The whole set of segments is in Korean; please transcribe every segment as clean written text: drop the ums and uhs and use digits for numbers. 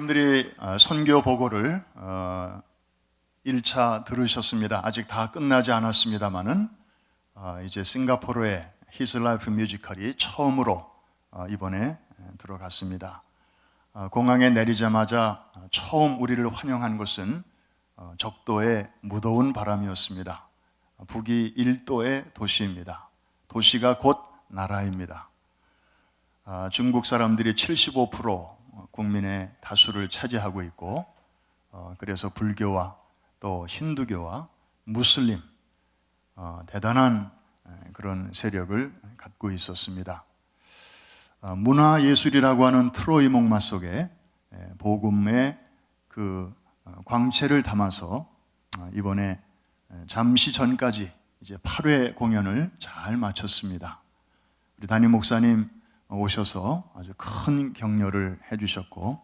여러분들이 선교 보고를 1차 들으셨습니다. 아직 다 끝나지 않았습니다만은 이제 싱가포르의 His Life 뮤지컬이 처음으로 이번에 들어갔습니다. 공항에 내리자마자 처음 우리를 환영한 곳은 적도의 무더운 바람이었습니다. 북위 1도의 도시입니다. 도시가 곧 나라입니다. 중국 사람들이 75% 국민의 다수를 차지하고 있고, 그래서 불교와 또 힌두교와 무슬림, 대단한 그런 세력을 갖고 있었습니다. 문화예술이라고 하는 트로이 목마 속에 복음의 그 광채를 담아서 이번에 잠시 전까지 이제 8회 공연을 잘 마쳤습니다. 우리 담임 목사님 오셔서 아주 큰 격려를 해주셨고,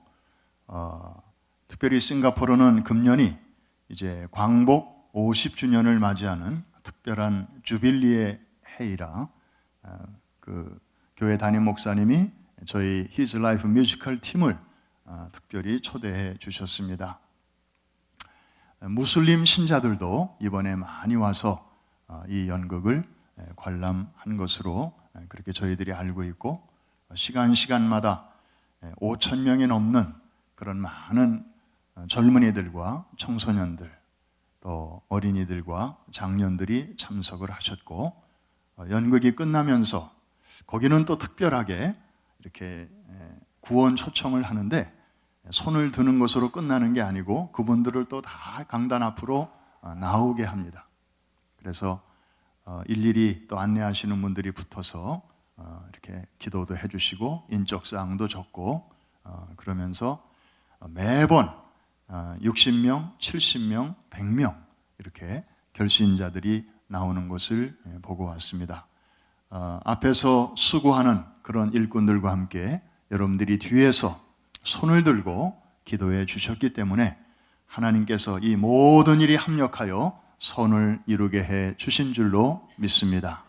특별히 싱가포르는 금년이 이제 광복 50주년을 맞이하는 특별한 주빌리의 해이라 그 교회 담임 목사님이 저희 His Life 뮤지컬 팀을 특별히 초대해 주셨습니다. 무슬림 신자들도 이번에 많이 와서 이 연극을 관람한 것으로 그렇게 저희들이 알고 있고, 시간마다 5천 명이 넘는 그런 많은 젊은이들과 청소년들, 또 어린이들과 장년들이 참석을 하셨고, 연극이 끝나면서 거기는 또 특별하게 이렇게 구원 초청을 하는데 손을 드는 것으로 끝나는 게 아니고 그분들을 또 다 강단 앞으로 나오게 합니다. 그래서 일일이 또 안내하시는 분들이 붙어서 이렇게 기도도 해주시고 인적사항도 적고, 그러면서 매번 60명, 70명, 100명 이렇게 결신자들이 나오는 것을 보고 왔습니다. 앞에서 수고하는 그런 일꾼들과 함께 여러분들이 뒤에서 손을 들고 기도해 주셨기 때문에 하나님께서 이 모든 일이 합력하여 선을 이루게 해 주신 줄로 믿습니다.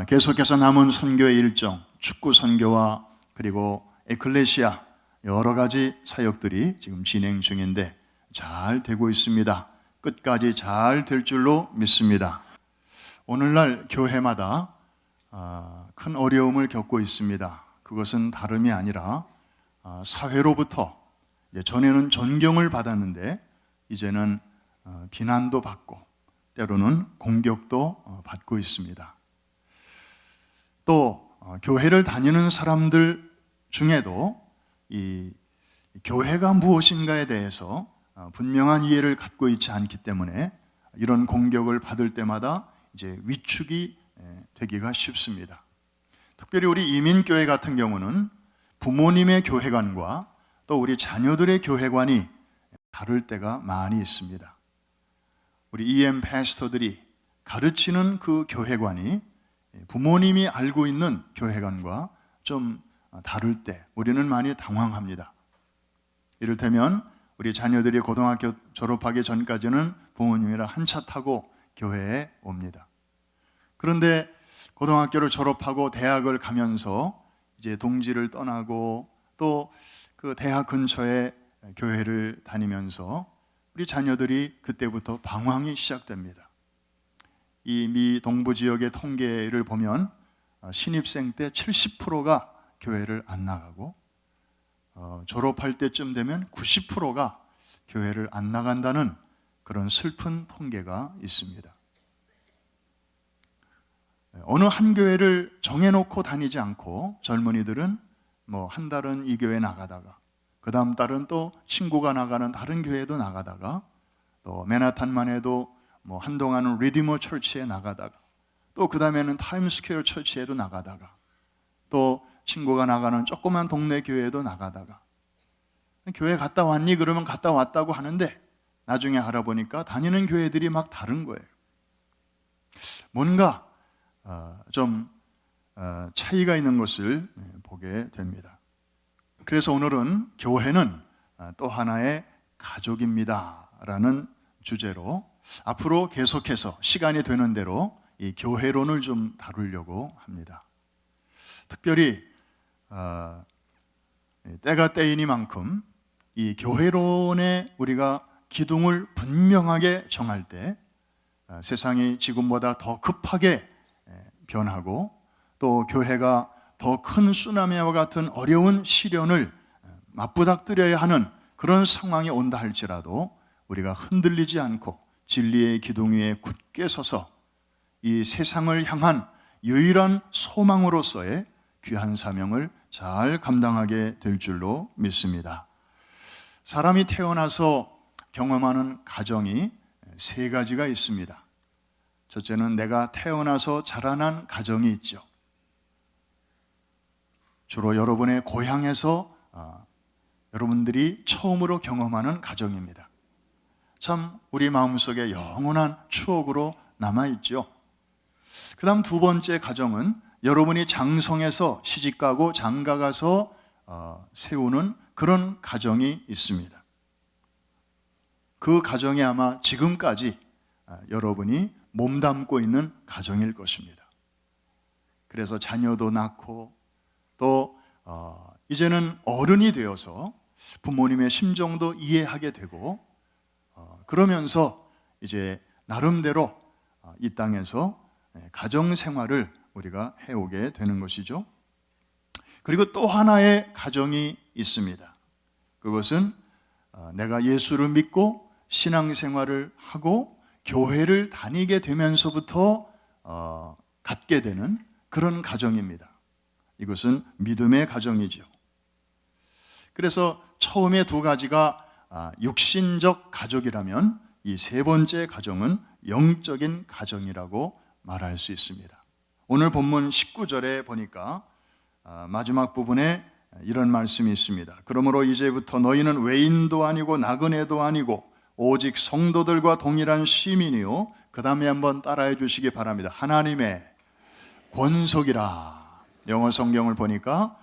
계속해서 남은 선교의 일정, 축구 선교와 그리고 에클레시아 여러 가지 사역들이 지금 진행 중인데 잘 되고 있습니다. 끝까지 잘 될 줄로 믿습니다. 오늘날 교회마다 큰 어려움을 겪고 있습니다. 그것은 다름이 아니라 사회로부터 전에는 존경을 받았는데 이제는 비난도 받고 때로는 공격도 받고 있습니다. 또 교회를 다니는 사람들 중에도 이 교회가 무엇인가에 대해서 분명한 이해를 갖고 있지 않기 때문에 이런 공격을 받을 때마다 이제 위축이 되기가 쉽습니다. 특별히 우리 이민교회 같은 경우는 부모님의 교회관과 또 우리 자녀들의 교회관이 다를 때가 많이 있습니다. 우리 EM 패스터들이 가르치는 그 교회관이 부모님이 알고 있는 교회관과 좀 다를 때 우리는 많이 당황합니다. 이를테면 우리 자녀들이 고등학교 졸업하기 전까지는 부모님이랑 한 차 타고 교회에 옵니다. 그런데 고등학교를 졸업하고 대학을 가면서 이제 동지를 떠나고 또 그 대학 근처에 교회를 다니면서 우리 자녀들이 그때부터 방황이 시작됩니다. 이 미 동부 지역의 통계를 보면 신입생 때 70%가 교회를 안 나가고 졸업할 때쯤 되면 90%가 교회를 안 나간다는 그런 슬픈 통계가 있습니다. 어느 한 교회를 정해놓고 다니지 않고 젊은이들은 뭐 한 달은 이 교회 나가다가 그 다음 달은 또 친구가 나가는 다른 교회도 나가다가 또 맨하탄만 해도 뭐 한동안은 리디머 처치에 나가다가 또 그 다음에는 타임스퀘어 처치에도 나가다가 또 친구가 나가는 조그만 동네 교회에도 나가다가 교회 갔다 왔니? 그러면 갔다 왔다고 하는데 나중에 알아보니까 다니는 교회들이 막 다른 거예요. 뭔가 좀 차이가 있는 것을 보게 됩니다. 그래서 오늘은 교회는 또 하나의 가족입니다 라는 주제로 앞으로 계속해서 시간이 되는 대로 이 교회론을 좀 다루려고 합니다. 특별히 때가 때이니만큼 이 교회론에 우리가 기둥을 분명하게 정할 때 세상이 지금보다 더 급하게 변하고 또 교회가 더 큰 쓰나미와 같은 어려운 시련을 맞부닥뜨려야 하는 그런 상황이 온다 할지라도 우리가 흔들리지 않고 진리의 기둥 위에 굳게 서서 이 세상을 향한 유일한 소망으로서의 귀한 사명을 잘 감당하게 될 줄로 믿습니다. 사람이 태어나서 경험하는 가정이 세 가지가 있습니다. 첫째는 내가 태어나서 자라난 가정이 있죠. 주로 여러분의 고향에서 여러분들이 처음으로 경험하는 가정입니다. 참 우리 마음속에 영원한 추억으로 남아있죠. 그 다음 두 번째 가정은 여러분이 장성해서 시집가고 장가가서 세우는 그런 가정이 있습니다. 그 가정이 아마 지금까지 여러분이 몸담고 있는 가정일 것입니다. 그래서 자녀도 낳고 또 이제는 어른이 되어서 부모님의 심정도 이해하게 되고 그러면서 이제 나름대로 이 땅에서 가정 생활을 우리가 해오게 되는 것이죠. 그리고 또 하나의 가정이 있습니다. 그것은 내가 예수를 믿고 신앙생활을 하고 교회를 다니게 되면서부터 갖게 되는 그런 가정입니다. 이것은 믿음의 가정이죠. 그래서 처음에 두 가지가 육신적 가족이라면 이 세 번째 가정은 영적인 가정이라고 말할 수 있습니다. 오늘 본문 19절에 보니까 마지막 부분에 이런 말씀이 있습니다. 그러므로 이제부터 너희는 외인도 아니고 나그네도 아니고 오직 성도들과 동일한 시민이요. 그 다음에 한번 따라해 주시기 바랍니다. 하나님의 권속이라. 영어 성경을 보니까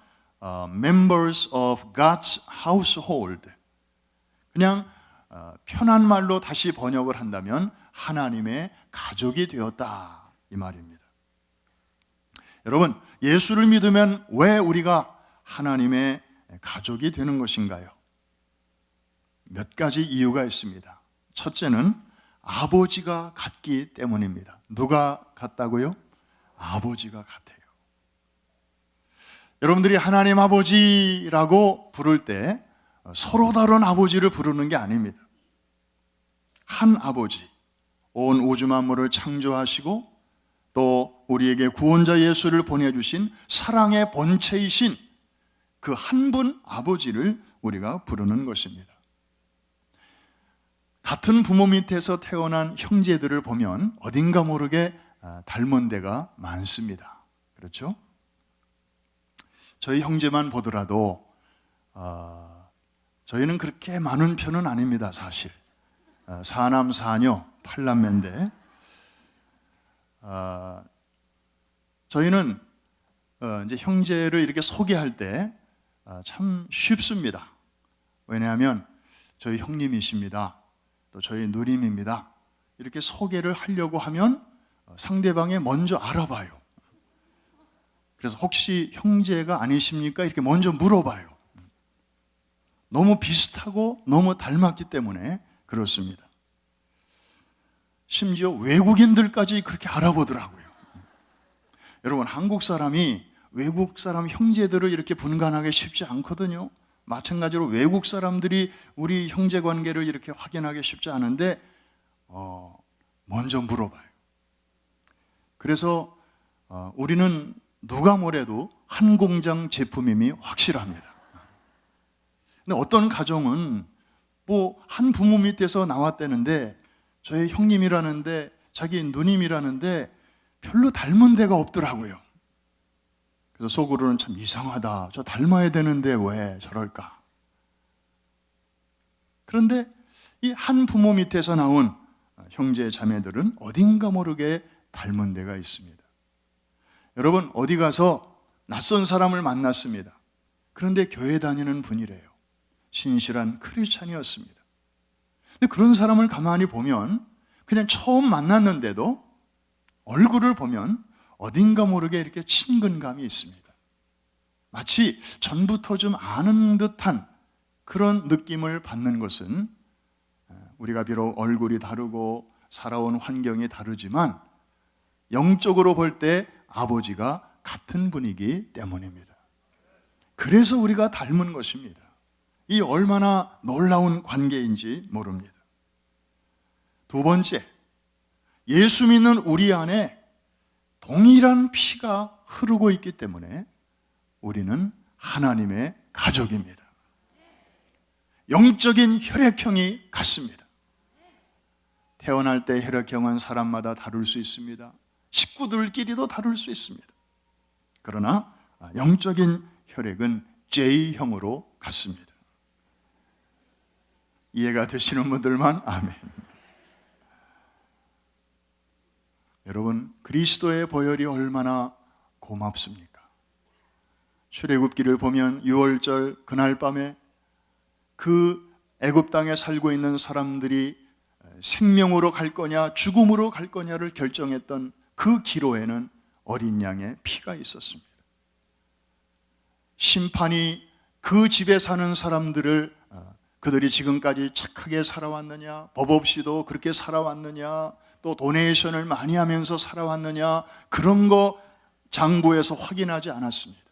members of God's household. 그냥 편한 말로 다시 번역을 한다면 하나님의 가족이 되었다 이 말입니다. 여러분, 예수를 믿으면 왜 우리가 하나님의 가족이 되는 것인가요? 몇 가지 이유가 있습니다. 첫째는 아버지가 같기 때문입니다. 누가 같다고요? 아버지가 같아요. 여러분들이 하나님 아버지라고 부를 때 서로 다른 아버지를 부르는 게 아닙니다. 한 아버지, 온 우주 만물을 창조하시고 또 우리에게 구원자 예수를 보내주신 사랑의 본체이신 그 한 분 아버지를 우리가 부르는 것입니다. 같은 부모 밑에서 태어난 형제들을 보면 어딘가 모르게 닮은 데가 많습니다. 그렇죠? 저희 형제만 보더라도 저희는 그렇게 많은 편은 아닙니다. 사실 사남 사녀 8남매인데 저희는 이제 형제를 이렇게 소개할 때 참 쉽습니다. 왜냐하면 저희 형님이십니다. 또 저희 누님입니다. 이렇게 소개를 하려고 하면 상대방이 먼저 알아봐요. 그래서 혹시 형제가 아니십니까? 이렇게 먼저 물어봐요. 너무 비슷하고 너무 닮았기 때문에 그렇습니다. 심지어 외국인들까지 그렇게 알아보더라고요. 여러분, 한국 사람이 외국 사람 형제들을 이렇게 분간하기 쉽지 않거든요. 마찬가지로 외국 사람들이 우리 형제 관계를 이렇게 확인하기 쉽지 않은데 먼저 물어봐요. 그래서 우리는 누가 뭐래도 한 공장 제품임이 확실합니다. 근데 어떤 가정은 뭐 한 부모 밑에서 나왔다는데 저희 형님이라는데 자기 누님이라는데 별로 닮은 데가 없더라고요. 그래서 속으로는 참 이상하다. 저 닮아야 되는데 왜 저럴까? 그런데 이 한 부모 밑에서 나온 형제 자매들은 어딘가 모르게 닮은 데가 있습니다. 여러분, 어디 가서 낯선 사람을 만났습니다. 그런데 교회 다니는 분이래요. 신실한 크리스찬이었습니다. 근데 그런 사람을 가만히 보면 그냥 처음 만났는데도 얼굴을 보면 어딘가 모르게 이렇게 친근감이 있습니다. 마치 전부터 좀 아는 듯한 그런 느낌을 받는 것은 우리가 비록 얼굴이 다르고 살아온 환경이 다르지만 영적으로 볼 때 아버지가 같은 분이기 때문입니다. 그래서 우리가 닮은 것입니다. 이 얼마나 놀라운 관계인지 모릅니다. 두 번째, 예수 믿는 우리 안에 동일한 피가 흐르고 있기 때문에 우리는 하나님의 가족입니다. 영적인 혈액형이 같습니다. 태어날 때 혈액형은 사람마다 다를 수 있습니다. 식구들끼리도 다를 수 있습니다. 그러나 영적인 혈액은 J형으로 같습니다. 이해가 되시는 분들만 아멘. 여러분, 그리스도의 보혈이 얼마나 고맙습니까? 출애굽기를 보면 6월절 그날 밤에 그 애굽 땅에 살고 있는 사람들이 생명으로 갈 거냐 죽음으로 갈 거냐를 결정했던 그 기로에는 어린 양의 피가 있었습니다. 심판이 그 집에 사는 사람들을 그들이 지금까지 착하게 살아왔느냐, 법 없이도 그렇게 살아왔느냐, 또 도네이션을 많이 하면서 살아왔느냐, 그런 거 장부에서 확인하지 않았습니다.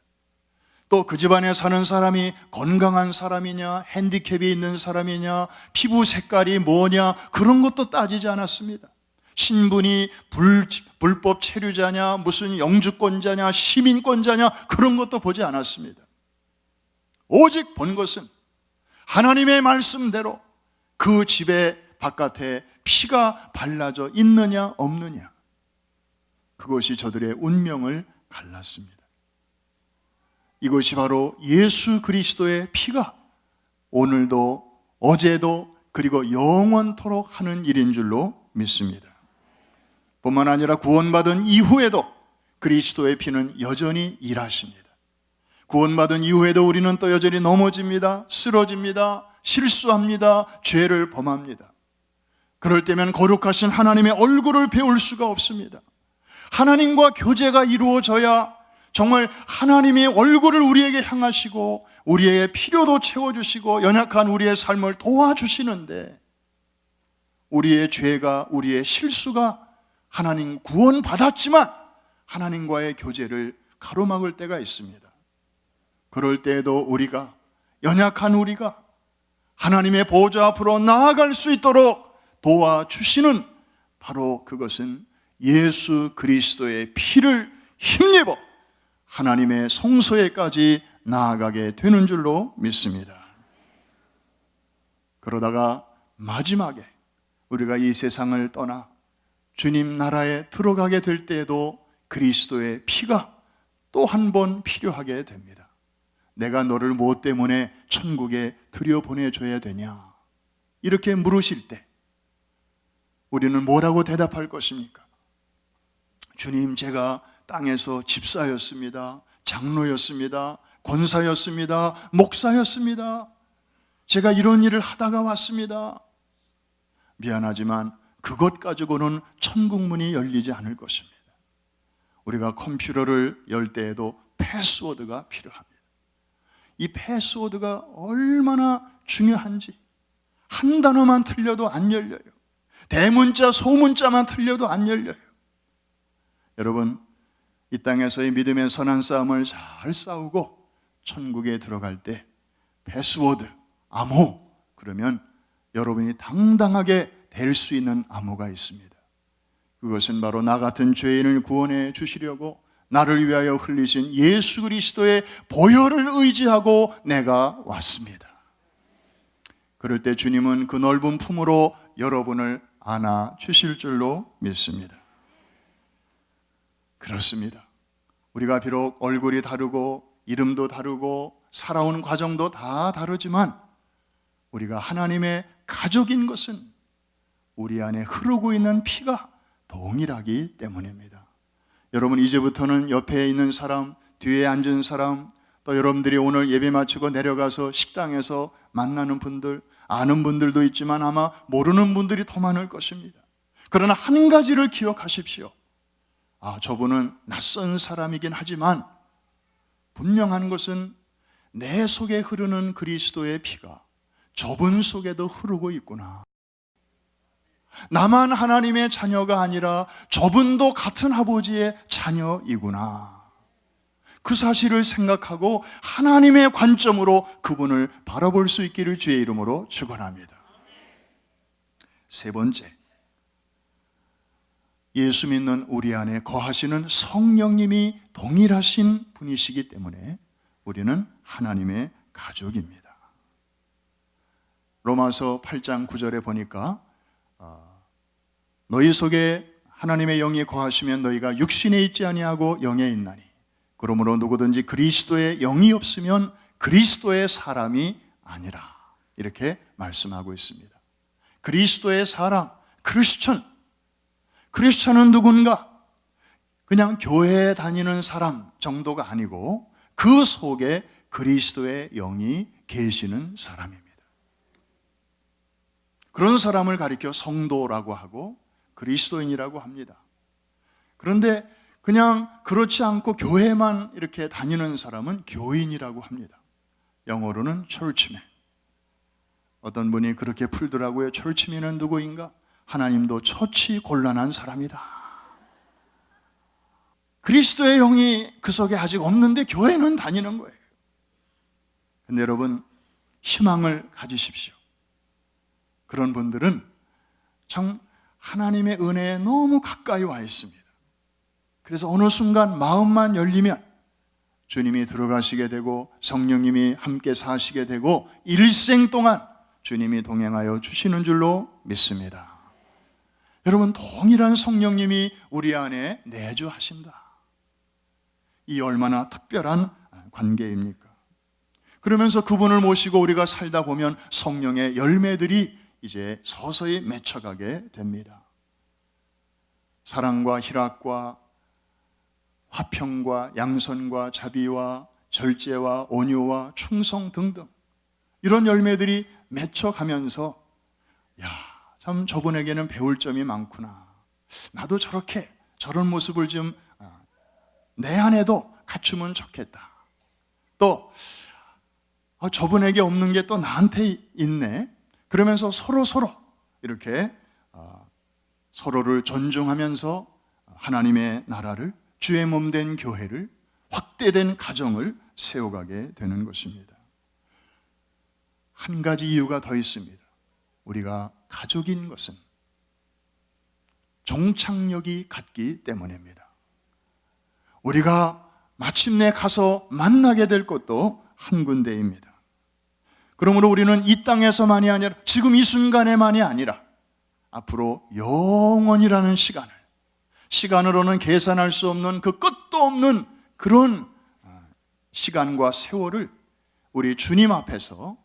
또 그 집안에 사는 사람이 건강한 사람이냐, 핸디캡이 있는 사람이냐, 피부 색깔이 뭐냐, 그런 것도 따지지 않았습니다. 신분이 불법 체류자냐, 무슨 영주권자냐, 시민권자냐, 그런 것도 보지 않았습니다. 오직 본 것은 하나님의 말씀대로 그 집의 바깥에 피가 발라져 있느냐 없느냐, 그것이 저들의 운명을 갈랐습니다. 이것이 바로 예수 그리스도의 피가 오늘도 어제도 그리고 영원토록 하는 일인 줄로 믿습니다. 뿐만 아니라 구원받은 이후에도 그리스도의 피는 여전히 일하십니다. 구원받은 이후에도 우리는 또 여전히 넘어집니다. 쓰러집니다. 실수합니다. 죄를 범합니다. 그럴 때면 거룩하신 하나님의 얼굴을 배울 수가 없습니다. 하나님과 교제가 이루어져야 정말 하나님의 얼굴을 우리에게 향하시고 우리의 필요도 채워주시고 연약한 우리의 삶을 도와주시는데, 우리의 죄가, 우리의 실수가 하나님 구원받았지만 하나님과의 교제를 가로막을 때가 있습니다. 그럴 때에도 우리가, 연약한 우리가 하나님의 보좌 앞으로 나아갈 수 있도록 도와주시는, 바로 그것은 예수 그리스도의 피를 힘입어 하나님의 성소에까지 나아가게 되는 줄로 믿습니다. 그러다가 마지막에 우리가 이 세상을 떠나 주님 나라에 들어가게 될 때에도 그리스도의 피가 또 한 번 필요하게 됩니다. 내가 너를 무엇 때문에 천국에 들여보내줘야 되냐, 이렇게 물으실 때 우리는 뭐라고 대답할 것입니까? 주님, 제가 땅에서 집사였습니다. 장로였습니다. 권사였습니다. 목사였습니다. 제가 이런 일을 하다가 왔습니다. 미안하지만 그것 가지고는 천국 문이 열리지 않을 것입니다. 우리가 컴퓨터를 열 때에도 패스워드가 필요합니다. 이 패스워드가 얼마나 중요한지, 한 단어만 틀려도 안 열려요. 대문자, 소문자만 틀려도 안 열려요. 여러분, 이 땅에서의 믿음의 선한 싸움을 잘 싸우고 천국에 들어갈 때 패스워드, 암호, 그러면 여러분이 당당하게 될 수 있는 암호가 있습니다. 그것은 바로 나 같은 죄인을 구원해 주시려고 나를 위하여 흘리신 예수 그리스도의 보혈을 의지하고 내가 왔습니다. 그럴 때 주님은 그 넓은 품으로 여러분을 안아 주실 줄로 믿습니다. 그렇습니다. 우리가 비록 얼굴이 다르고 이름도 다르고 살아온 과정도 다 다르지만 우리가 하나님의 가족인 것은 우리 안에 흐르고 있는 피가 동일하기 때문입니다. 여러분, 이제부터는 옆에 있는 사람, 뒤에 앉은 사람, 또 여러분들이 오늘 예배 마치고 내려가서 식당에서 만나는 분들, 아는 분들도 있지만 아마 모르는 분들이 더 많을 것입니다. 그러나 한 가지를 기억하십시오. 저분은 낯선 사람이긴 하지만 분명한 것은 내 속에 흐르는 그리스도의 피가 저분 속에도 흐르고 있구나. 나만 하나님의 자녀가 아니라 저분도 같은 아버지의 자녀이구나. 그 사실을 생각하고 하나님의 관점으로 그분을 바라볼 수 있기를 주의 이름으로 축원합니다. 세 번째, 예수 믿는 우리 안에 거하시는 성령님이 동일하신 분이시기 때문에 우리는 하나님의 가족입니다. 로마서 8장 9절에 보니까 너희 속에 하나님의 영이 거하시면 너희가 육신에 있지 아니하고 영에 있나니 그러므로 누구든지 그리스도의 영이 없으면 그리스도의 사람이 아니라, 이렇게 말씀하고 있습니다. 그리스도의 사람, 크리스천은 누군가? 그냥 교회에 다니는 사람 정도가 아니고 그 속에 그리스도의 영이 계시는 사람입니다. 그런 사람을 가리켜 성도라고 하고 그리스도인이라고 합니다. 그런데 그냥 그렇지 않고 교회만 이렇게 다니는 사람은 교인이라고 합니다. 영어로는 churchman. 어떤 분이 그렇게 풀더라고요. churchman은 누구인가? 하나님도 처치 곤란한 사람이다. 그리스도의 영이 그 속에 아직 없는데 교회는 다니는 거예요. 근데 여러분, 희망을 가지십시오. 그런 분들은 참 하나님의 은혜에 너무 가까이 와 있습니다. 그래서 어느 순간 마음만 열리면 주님이 들어가시게 되고 성령님이 함께 사시게 되고 일생 동안 주님이 동행하여 주시는 줄로 믿습니다. 여러분, 동일한 성령님이 우리 안에 내주하신다. 이 얼마나 특별한 관계입니까? 그러면서 그분을 모시고 우리가 살다 보면 성령의 열매들이 이제 서서히 맺혀가게 됩니다. 사랑과 희락과 화평과 양선과 자비와 절제와 온유와 충성 등등 이런 열매들이 맺혀가면서 참 저분에게는 배울 점이 많구나. 나도 저런 모습을 좀 내 안에도 갖추면 좋겠다. 또 저분에게 없는 게 또 나한테 있네. 그러면서 서로 이렇게 서로를 존중하면서 하나님의 나라를, 주의 몸된 교회를, 확대된 가정을 세워가게 되는 것입니다. 한 가지 이유가 더 있습니다. 우리가 가족인 것은 종착역이 같기 때문입니다. 우리가 마침내 가서 만나게 될 곳도 한 군데입니다. 그러므로 우리는 이 땅에서만이 아니라 지금 이 순간에만이 아니라 앞으로 영원이라는 시간으로는 계산할 수 없는 그 끝도 없는 그런 시간과 세월을 우리 주님 앞에서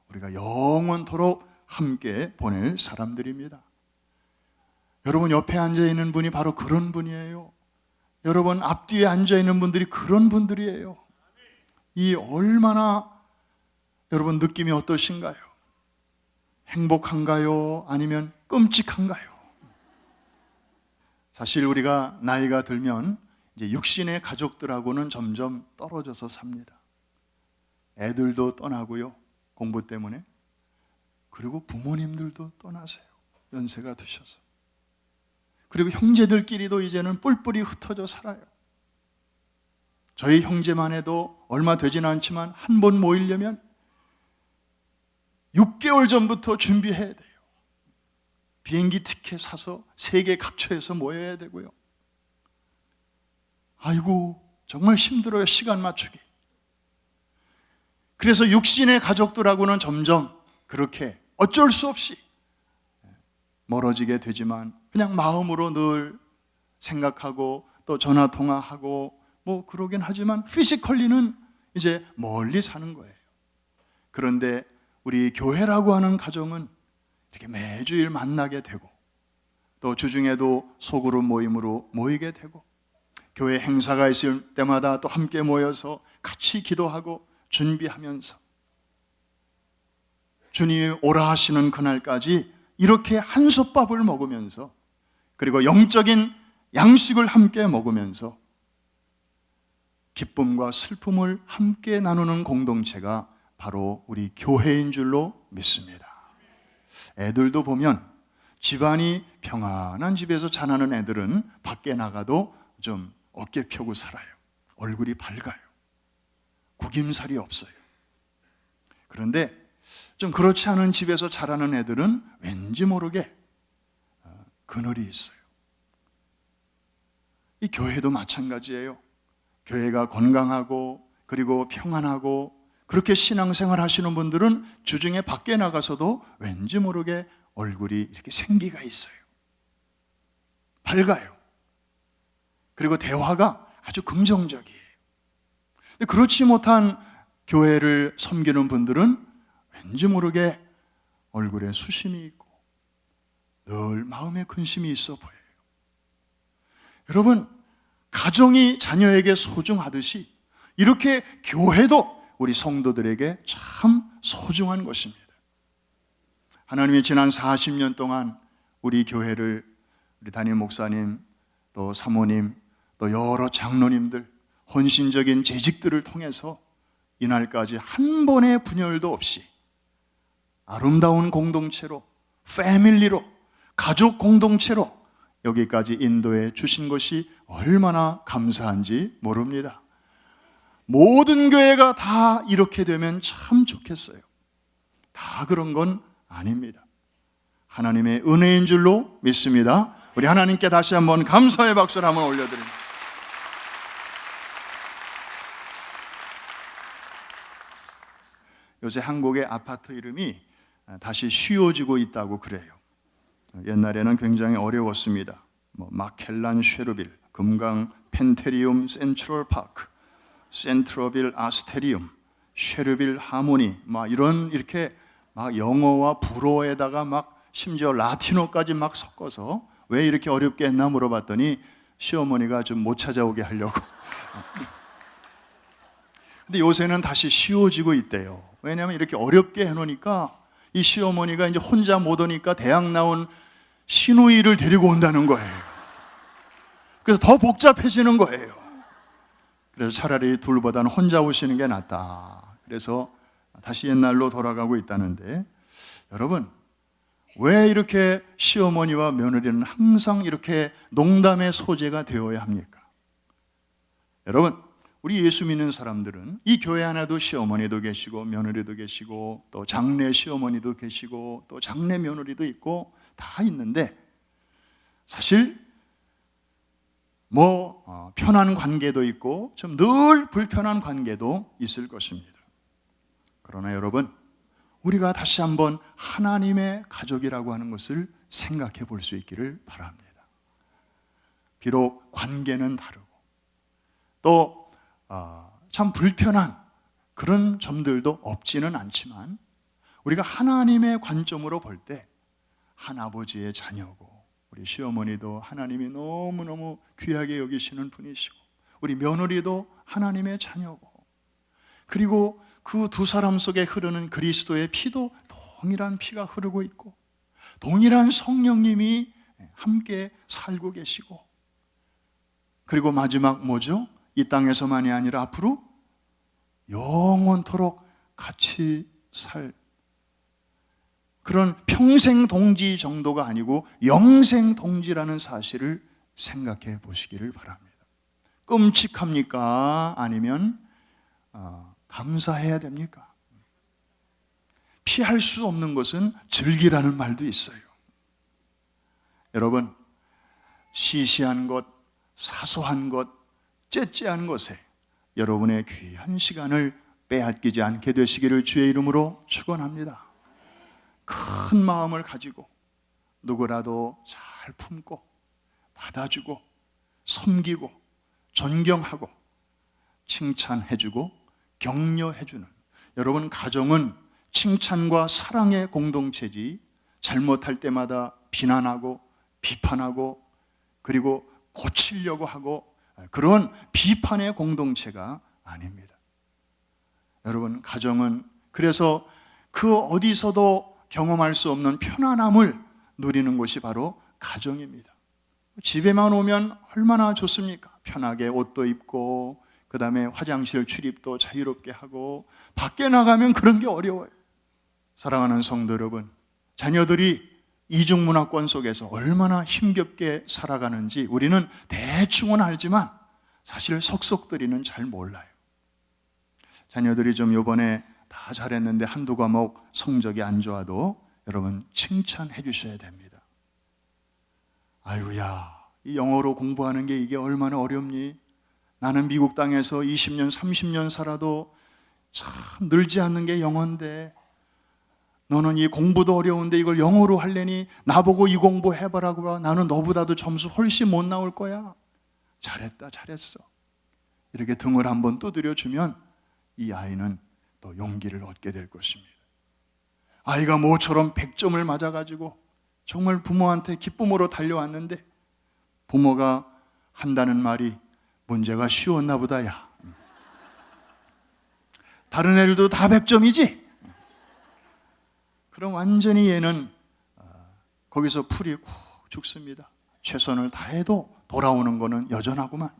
우리가 영원토록 함께 보낼 사람들입니다. 여러분 옆에 앉아있는 분이 바로 그런 분이에요. 여러분 앞뒤에 앉아있는 분들이 그런 분들이에요. 이 얼마나 여러분 느낌이 어떠신가요? 행복한가요? 아니면 끔찍한가요? 사실 우리가 나이가 들면 이제 육신의 가족들하고는 점점 떨어져서 삽니다. 애들도 떠나고요, 공부 때문에. 그리고 부모님들도 떠나세요, 연세가 드셔서. 그리고 형제들끼리도 이제는 뿔뿔이 흩어져 살아요. 저희 형제만 해도 얼마 되지는 않지만 한 번 모이려면 6개월 전부터 준비해야 돼요. 비행기 티켓 사서 세계 각처에서 모여야 되고요. 아이고 정말 힘들어요, 시간 맞추기. 그래서 육신의 가족들하고는 점점 그렇게 어쩔 수 없이 멀어지게 되지만 그냥 마음으로 늘 생각하고 또 전화통화하고 뭐 그러긴 하지만 피지컬리는 이제 멀리 사는 거예요. 그런데 우리 교회라고 하는 가정은 이렇게 매주일 만나게 되고 또 주중에도 소그룹 모임으로 모이게 되고 교회 행사가 있을 때마다 또 함께 모여서 같이 기도하고 준비하면서 주님이 오라 하시는 그날까지 이렇게 한솥밥을 먹으면서 그리고 영적인 양식을 함께 먹으면서 기쁨과 슬픔을 함께 나누는 공동체가 바로 우리 교회인 줄로 믿습니다. 애들도 보면 집안이 평안한 집에서 자라는 애들은 밖에 나가도 좀 어깨 펴고 살아요. 얼굴이 밝아요. 구김살이 없어요. 그런데 좀 그렇지 않은 집에서 자라는 애들은 왠지 모르게 그늘이 있어요. 이 교회도 마찬가지예요. 교회가 건강하고 그리고 평안하고 그렇게 신앙생활 하시는 분들은 주중에 밖에 나가서도 왠지 모르게 얼굴이 이렇게 생기가 있어요. 밝아요. 그리고 대화가 아주 긍정적이에요. 그렇지 못한 교회를 섬기는 분들은 왠지 모르게 얼굴에 수심이 있고 늘 마음에 근심이 있어 보여요. 여러분, 가정이 자녀에게 소중하듯이 이렇게 교회도 우리 성도들에게 참 소중한 것입니다. 하나님이 지난 40년 동안 우리 교회를 우리 담임 목사님, 또 사모님, 또 여러 장로님들, 헌신적인 재직들을 통해서 이날까지 한 번의 분열도 없이 아름다운 공동체로, 패밀리로, 가족 공동체로 여기까지 인도해 주신 것이 얼마나 감사한지 모릅니다. 모든 교회가 다 이렇게 되면 참 좋겠어요. 다 그런 건 아닙니다. 하나님의 은혜인 줄로 믿습니다. 우리 하나님께 다시 한번 감사의 박수를 한번 올려드립니다. 요새 한국의 아파트 이름이 다시 쉬워지고 있다고 그래요. 옛날에는 굉장히 어려웠습니다. 마켈란 쉐르빌, 금강 펜테리움 센트럴 파크, 센트러빌 아스테리움, 쉐르빌 하모니, 이렇게 영어와 불어에다가 심지어 라틴어까지 섞어서 왜 이렇게 어렵게 했나 물어봤더니 시어머니가 좀 못 찾아오게 하려고. 근데 요새는 다시 쉬워지고 있대요. 왜냐하면 이렇게 어렵게 해놓으니까 이 시어머니가 이제 혼자 못 오니까 대학 나온 시누이를 데리고 온다는 거예요. 그래서 더 복잡해지는 거예요. 그래서 차라리 둘보다는 혼자 오시는 게 낫다. 그래서 다시 옛날로 돌아가고 있다는데, 여러분, 왜 이렇게 시어머니와 며느리는 항상 이렇게 농담의 소재가 되어야 합니까? 여러분, 우리 예수 믿는 사람들은 이 교회 안에도 시어머니도 계시고 며느리도 계시고 또 장내 시어머니도 계시고 또 장내 며느리도 있고 다 있는데, 사실 편한 관계도 있고 좀 늘 불편한 관계도 있을 것입니다. 그러나 여러분, 우리가 다시 한번 하나님의 가족이라고 하는 것을 생각해 볼 수 있기를 바랍니다. 비록 관계는 다르고 또 참 불편한 그런 점들도 없지는 않지만, 우리가 하나님의 관점으로 볼 때 한 아버지의 자녀고, 우리 시어머니도 하나님이 너무너무 귀하게 여기시는 분이시고, 우리 며느리도 하나님의 자녀고, 그리고 그 두 사람 속에 흐르는 그리스도의 피도 동일한 피가 흐르고 있고, 동일한 성령님이 함께 살고 계시고, 그리고 마지막 뭐죠? 이 땅에서만이 아니라 앞으로 영원토록 같이 살 그런 평생 동지 정도가 아니고 영생 동지라는 사실을 생각해 보시기를 바랍니다. 끔찍합니까? 아니면 감사해야 됩니까? 피할 수 없는 것은 즐기라는 말도 있어요. 여러분, 시시한 것, 사소한 것, 째째한 것에 여러분의 귀한 시간을 빼앗기지 않게 되시기를 주의 이름으로 축원합니다. 큰 마음을 가지고 누구라도 잘 품고 받아주고 섬기고 존경하고 칭찬해주고 격려해주는, 여러분 가정은 칭찬과 사랑의 공동체지 잘못할 때마다 비난하고 비판하고 그리고 고치려고 하고 그런 비판의 공동체가 아닙니다. 여러분, 가정은 그래서 그 어디서도 경험할 수 없는 편안함을 누리는 곳이 바로 가정입니다. 집에만 오면 얼마나 좋습니까? 편하게 옷도 입고 그 다음에 화장실 출입도 자유롭게 하고 밖에 나가면 그런 게 어려워요. 사랑하는 성도 여러분, 자녀들이 이중문화권 속에서 얼마나 힘겹게 살아가는지 우리는 대충은 알지만 사실 속속들이는 잘 몰라요. 자녀들이 좀 이번에 다 잘했는데 한두 과목 성적이 안 좋아도 여러분 칭찬해 주셔야 됩니다. 아이고야, 이 영어로 공부하는 게 이게 얼마나 어렵니? 나는 미국 땅에서 20년, 30년 살아도 참 늘지 않는 게 영어인데 너는 이 공부도 어려운데 이걸 영어로 하려니 나보고 이 공부 해보라고. 나는 너보다도 점수 훨씬 못 나올 거야. 잘했다, 잘했어. 이렇게 등을 한번 두드려주면 이 아이는 또 용기를 얻게 될 것입니다. 아이가 모처럼 100점을 맞아가지고 정말 부모한테 기쁨으로 달려왔는데 부모가 한다는 말이 문제가 쉬웠나 보다. 야, 다른 애들도 다 100점이지? 그럼 완전히 얘는 거기서 풀이 쿡 죽습니다. 최선을 다해도 돌아오는 거는 여전하구만.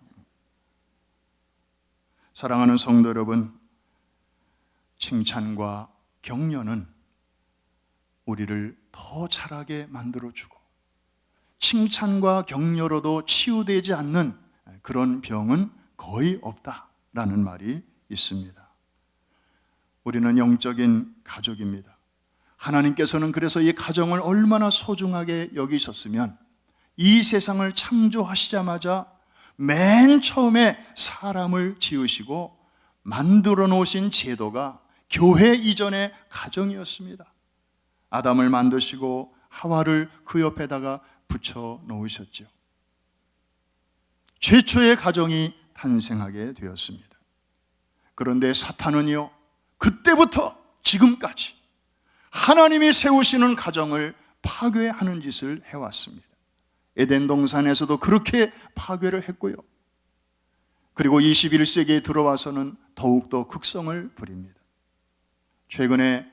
사랑하는 성도 여러분, 칭찬과 격려는 우리를 더 잘하게 만들어주고 칭찬과 격려로도 치유되지 않는 그런 병은 거의 없다라는 말이 있습니다. 우리는 영적인 가족입니다. 하나님께서는 그래서 이 가정을 얼마나 소중하게 여기셨으면 이 세상을 창조하시자마자 맨 처음에 사람을 지으시고 만들어 놓으신 제도가 교회 이전의 가정이었습니다. 아담을 만드시고 하와를 그 옆에다가 붙여 놓으셨죠. 최초의 가정이 탄생하게 되었습니다. 그런데 사탄은요, 그때부터 지금까지 하나님이 세우시는 가정을 파괴하는 짓을 해왔습니다. 에덴 동산에서도 그렇게 파괴를 했고요. 그리고 21세기에 들어와서는 더욱더 극성을 부립니다. 최근에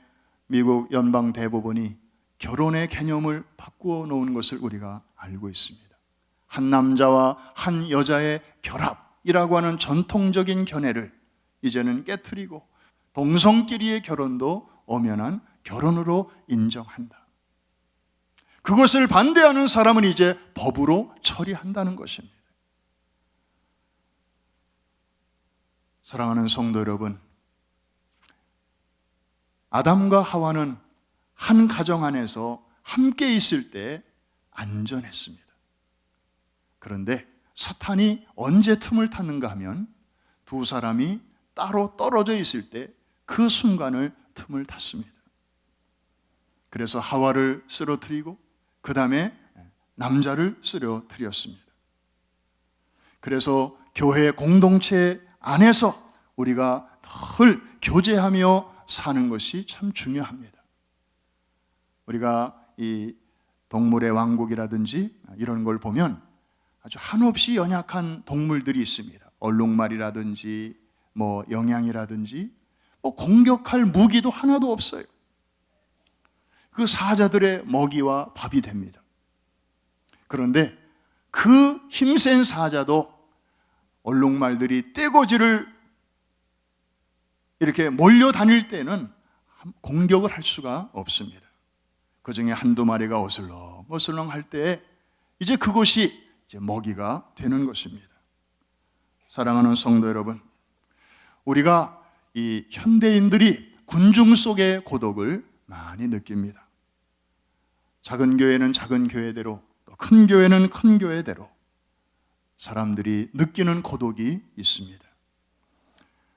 미국 연방 대법원이 결혼의 개념을 바꾸어 놓은 것을 우리가 알고 있습니다. 한 남자와 한 여자의 결합이라고 하는 전통적인 견해를 이제는 깨트리고 동성끼리의 결혼도 엄연한 결혼으로 인정한다. 그것을 반대하는 사람은 이제 법으로 처리한다는 것입니다. 사랑하는 성도 여러분, 아담과 하와는 한 가정 안에서 함께 있을 때 안전했습니다. 그런데 사탄이 언제 틈을 탔는가 하면 두 사람이 따로 떨어져 있을 때 그 순간을 틈을 탔습니다. 그래서 하와를 쓰러뜨리고 그 다음에 남자를 쓰러뜨렸습니다. 그래서 교회 공동체 안에서 우리가 늘 교제하며 사는 것이 참 중요합니다. 우리가 이 동물의 왕국이라든지 이런 걸 보면 아주 한없이 연약한 동물들이 있습니다. 얼룩말이라든지 영양이라든지 공격할 무기도 하나도 없어요. 그 사자들의 먹이와 밥이 됩니다. 그런데 그 힘센 사자도 얼룩말들이 떼거지를 이렇게 몰려다닐 때는 공격을 할 수가 없습니다. 그 중에 한두 마리가 어슬렁어슬렁 할 때 이제 그것이 이제 먹이가 되는 것입니다. 사랑하는 성도 여러분, 우리가 이 현대인들이 군중 속의 고독을 많이 느낍니다. 작은 교회는 작은 교회대로, 또 큰 교회는 큰 교회대로 사람들이 느끼는 고독이 있습니다.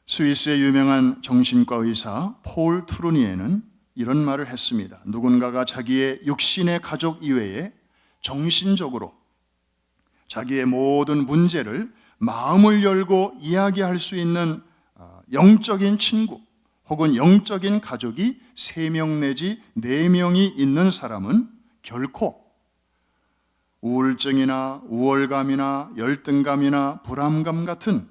스위스의 유명한 정신과 의사 폴 트루니에는 이런 말을 했습니다. 누군가가 자기의 육신의 가족 이외에 정신적으로 자기의 모든 문제를 마음을 열고 이야기할 수 있는 영적인 친구 혹은 영적인 가족이 3명 내지 4명이 있는 사람은 결코 우울증이나 우월감이나 열등감이나 불안감 같은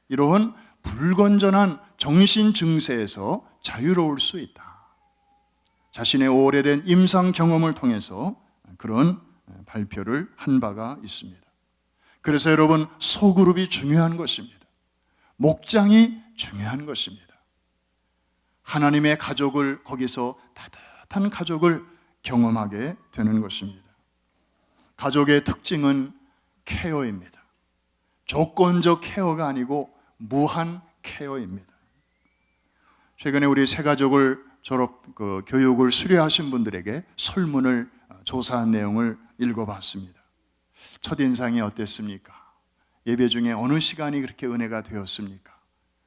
이러한 불건전한 정신 증세에서 자유로울 수 있다. 자신의 오래된 임상 경험을 통해서 그런 발표를 한 바가 있습니다. 그래서 여러분, 소그룹이 중요한 것입니다. 목장이 중요한 것입니다. 하나님의 가족을, 거기서 따뜻한 가족을 경험하게 되는 것입니다. 가족의 특징은 케어입니다. 조건적 케어가 아니고 무한 케어입니다. 최근에 우리 새가족을 교육을 수료하신 분들에게 설문을 조사한 내용을 읽어봤습니다. 첫인상이 어땠습니까? 예배 중에 어느 시간이 그렇게 은혜가 되었습니까?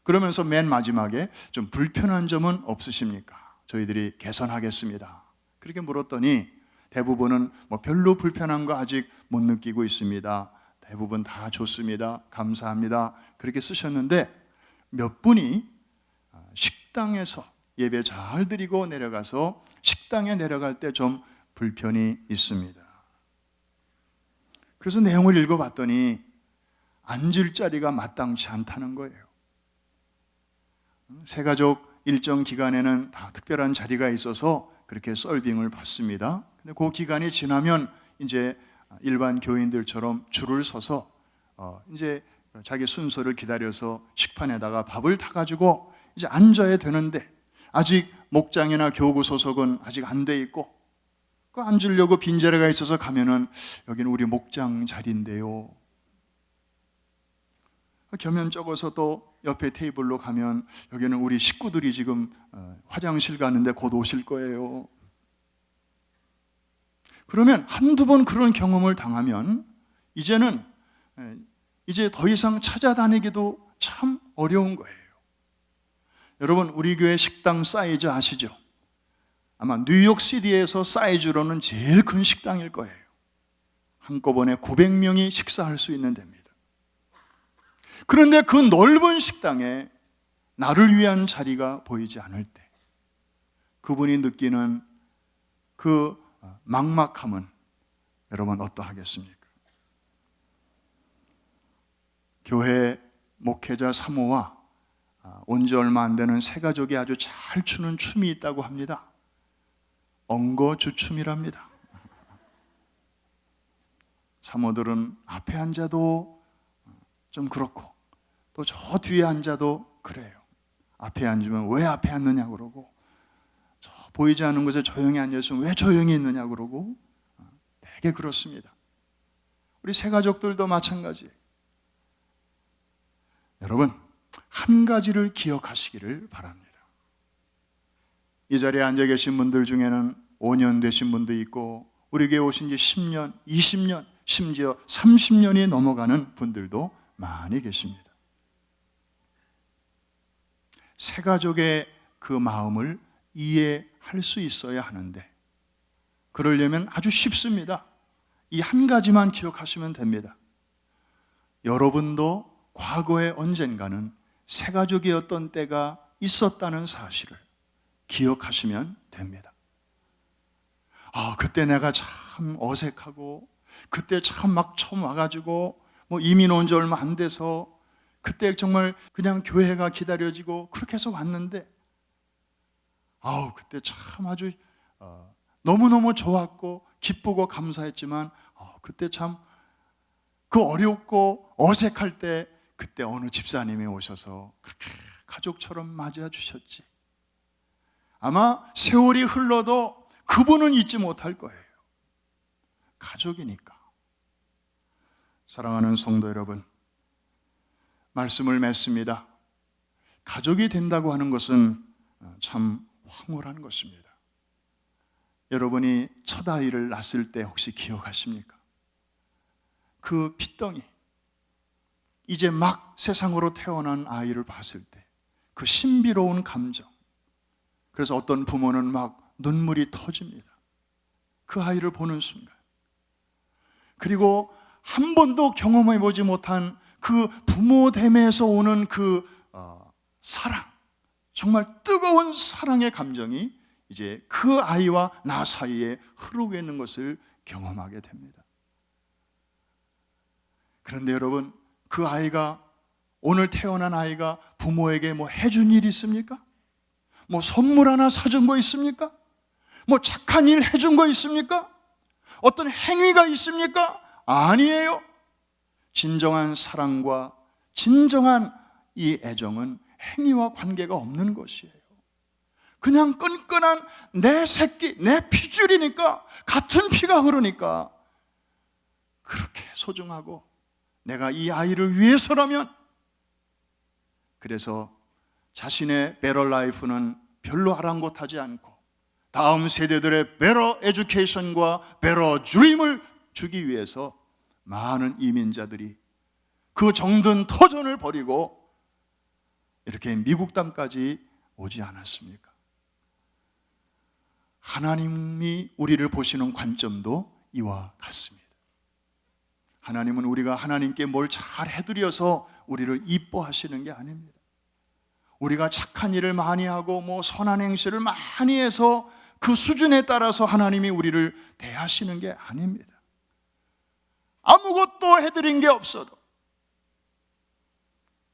그러면서 맨 마지막에 좀 불편한 점은 없으십니까? 저희들이 개선하겠습니다. 그렇게 물었더니 대부분은 별로 불편한 거 아직 못 느끼고 있습니다. 대부분 다 좋습니다. 감사합니다. 그렇게 쓰셨는데 몇 분이 식당에서 예배 잘 드리고 내려가서 식당에 내려갈 때 좀 불편이 있습니다. 그래서 내용을 읽어봤더니 앉을 자리가 마땅치 않다는 거예요. 새가족 일정 기간에는 다 특별한 자리가 있어서 그렇게 서빙을 받습니다. 근데 그 기간이 지나면 이제 일반 교인들처럼 줄을 서서 이제 자기 순서를 기다려서 식판에다가 밥을 타가지고 이제 앉아야 되는데 아직 목장이나 교구 소속은 아직 안 돼 있고 그 앉으려고 빈자리가 있어서 가면은 여기는 우리 목장 자리인데요. 겸연 적어서 또 옆에 테이블로 가면 여기는 우리 식구들이 지금 화장실 가는데 곧 오실 거예요. 그러면 한두 번 그런 경험을 당하면 이제는 이제 더 이상 찾아다니기도 참 어려운 거예요. 여러분, 우리 교회 식당 사이즈 아시죠? 아마 뉴욕시티에서 사이즈로는 제일 큰 식당일 거예요. 한꺼번에 900명이 식사할 수 있는 데입니다. 그런데 그 넓은 식당에 나를 위한 자리가 보이지 않을 때 그분이 느끼는 그 막막함은 여러분 어떠하겠습니까? 교회 목회자 사모와 온 지 얼마 안 되는 새가족이 아주 잘 추는 춤이 있다고 합니다. 엉거주춤이랍니다. 사모들은 앞에 앉아도 좀 그렇고 또 저 뒤에 앉아도 그래요. 앞에 앉으면 왜 앞에 앉느냐 그러고 저 보이지 않는 곳에 조용히 앉았으면 왜 조용히 있느냐 그러고 되게 그렇습니다. 우리 새가족들도 마찬가지예요. 여러분, 한 가지를 기억하시기를 바랍니다. 이 자리에 앉아 계신 분들 중에는 5년 되신 분도 있고 우리 교회 오신 지 10년, 20년, 심지어 30년이 넘어가는 분들도 많이 계십니다. 새가족의 그 마음을 이해할 수 있어야 하는데 그러려면 아주 쉽습니다. 이 한 가지만 기억하시면 됩니다. 여러분도 과거에 언젠가는 새가족이었던 때가 있었다는 사실을 기억하시면 됩니다. 그때 내가 참 어색하고 그때 참 막 처음 와가지고 이민 온 지 얼마 안 돼서 그때 정말 그냥 교회가 기다려지고 그렇게 해서 왔는데 그때 참 아주 너무너무 좋았고 기쁘고 감사했지만 그때 참 그 어렵고 어색할 때 그때 어느 집사님이 오셔서 그렇게 가족처럼 맞아 주셨지. 아마 세월이 흘러도 그분은 잊지 못할 거예요. 가족이니까. 사랑하는 성도 여러분, 말씀을 맺습니다. 가족이 된다고 하는 것은 참 황홀한 것입니다. 여러분이 첫 아이를 낳았을 때 혹시 기억하십니까? 그 핏덩이, 이제 막 세상으로 태어난 아이를 봤을 때 그 신비로운 감정, 그래서 어떤 부모는 막 눈물이 터집니다. 그 아이를 보는 순간. 그리고 한 번도 경험해 보지 못한 그 부모됨에서 오는 그 사랑, 정말 뜨거운 사랑의 감정이 이제 그 아이와 나 사이에 흐르고 있는 것을 경험하게 됩니다. 그런데 여러분, 그 아이가, 오늘 태어난 아이가 부모에게 해준 일이 있습니까? 선물 하나 사준 거 있습니까? 착한 일 해준 거 있습니까? 어떤 행위가 있습니까? 아니에요. 진정한 사랑과 진정한 이 애정은 행위와 관계가 없는 것이에요. 그냥 끈끈한 내 새끼, 내 피줄이니까, 같은 피가 흐르니까 그렇게 소중하고, 내가 이 아이를 위해서라면, 그래서 자신의 베러 라이프는 별로 아랑곳하지 않고 다음 세대들의 베러 에듀케이션과 베러 드림을 주기 위해서 많은 이민자들이 그 정든 터전을 버리고 이렇게 미국 땅까지 오지 않았습니까? 하나님이 우리를 보시는 관점도 이와 같습니다. 하나님은 우리가 하나님께 뭘 잘 해드려서 우리를 이뻐하시는 게 아닙니다. 우리가 착한 일을 많이 하고 선한 행실을 많이 해서 그 수준에 따라서 하나님이 우리를 대하시는 게 아닙니다. 아무것도 해드린 게 없어도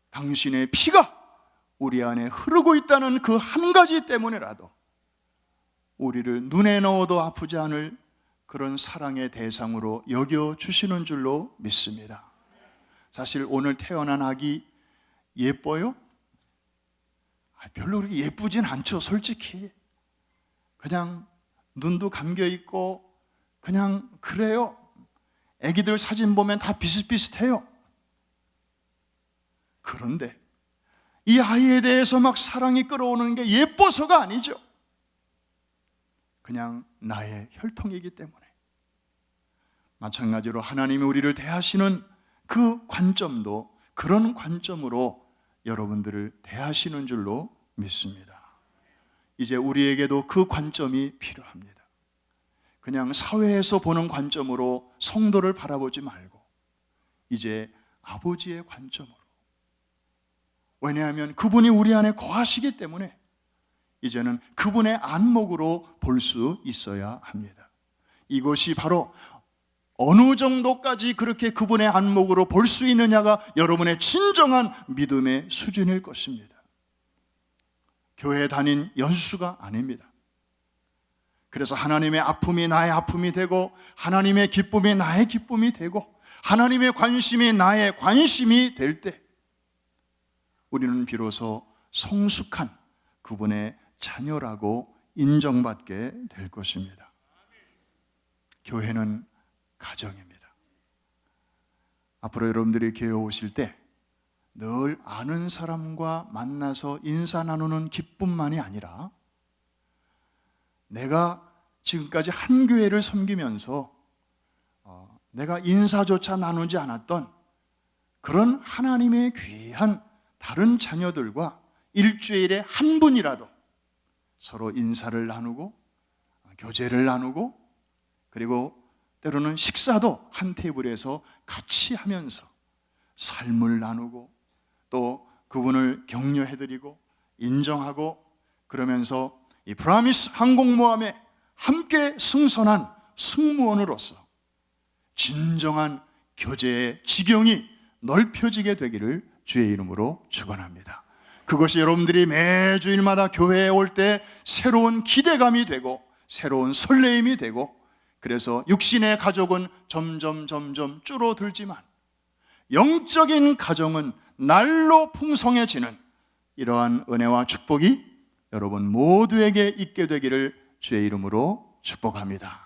당신의 피가 우리 안에 흐르고 있다는 그 한 가지 때문에라도 우리를 눈에 넣어도 아프지 않을 그런 사랑의 대상으로 여겨주시는 줄로 믿습니다. 사실 오늘 태어난 아기 예뻐요? 별로 그렇게 예쁘진 않죠, 솔직히. 그냥 눈도 감겨있고 그냥 그래요. 애기들 사진 보면 다 비슷비슷해요. 그런데 이 아이에 대해서 막 사랑이 끓어오는 게 예뻐서가 아니죠. 그냥 나의 혈통이기 때문에. 마찬가지로 하나님이 우리를 대하시는 그 관점도 그런 관점으로 여러분들을 대하시는 줄로 믿습니다. 이제 우리에게도 그 관점이 필요합니다. 그냥 사회에서 보는 관점으로 성도를 바라보지 말고 이제 아버지의 관점으로, 왜냐하면 그분이 우리 안에 거하시기 때문에 이제는 그분의 안목으로 볼 수 있어야 합니다. 이것이 바로 어느 정도까지 그렇게 그분의 안목으로 볼 수 있느냐가 여러분의 진정한 믿음의 수준일 것입니다. 교회 다닌 연수가 아닙니다. 그래서 하나님의 아픔이 나의 아픔이 되고 하나님의 기쁨이 나의 기쁨이 되고 하나님의 관심이 나의 관심이 될 때 우리는 비로소 성숙한 그분의 자녀라고 인정받게 될 것입니다. 교회는 가정입니다. 앞으로 여러분들이 교회 오실 때 늘 아는 사람과 만나서 인사 나누는 기쁨만이 아니라 내가 지금까지 한 교회를 섬기면서 내가 인사조차 나누지 않았던 그런 하나님의 귀한 다른 자녀들과 일주일에 한 분이라도 서로 인사를 나누고 교제를 나누고 그리고 때로는 식사도 한 테이블에서 같이 하면서 삶을 나누고 또 그분을 격려해드리고 인정하고 그러면서 이 프라미스 항공모함에 함께 승선한 승무원으로서 진정한 교제의 지경이 넓혀지게 되기를 주의 이름으로 축원합니다. 그것이 여러분들이 매주일마다 교회에 올 때 새로운 기대감이 되고 새로운 설레임이 되고 그래서 육신의 가족은 점점 줄어들지만 영적인 가정은 날로 풍성해지는 이러한 은혜와 축복이 여러분 모두에게 있게 되기를 주의 이름으로 축복합니다.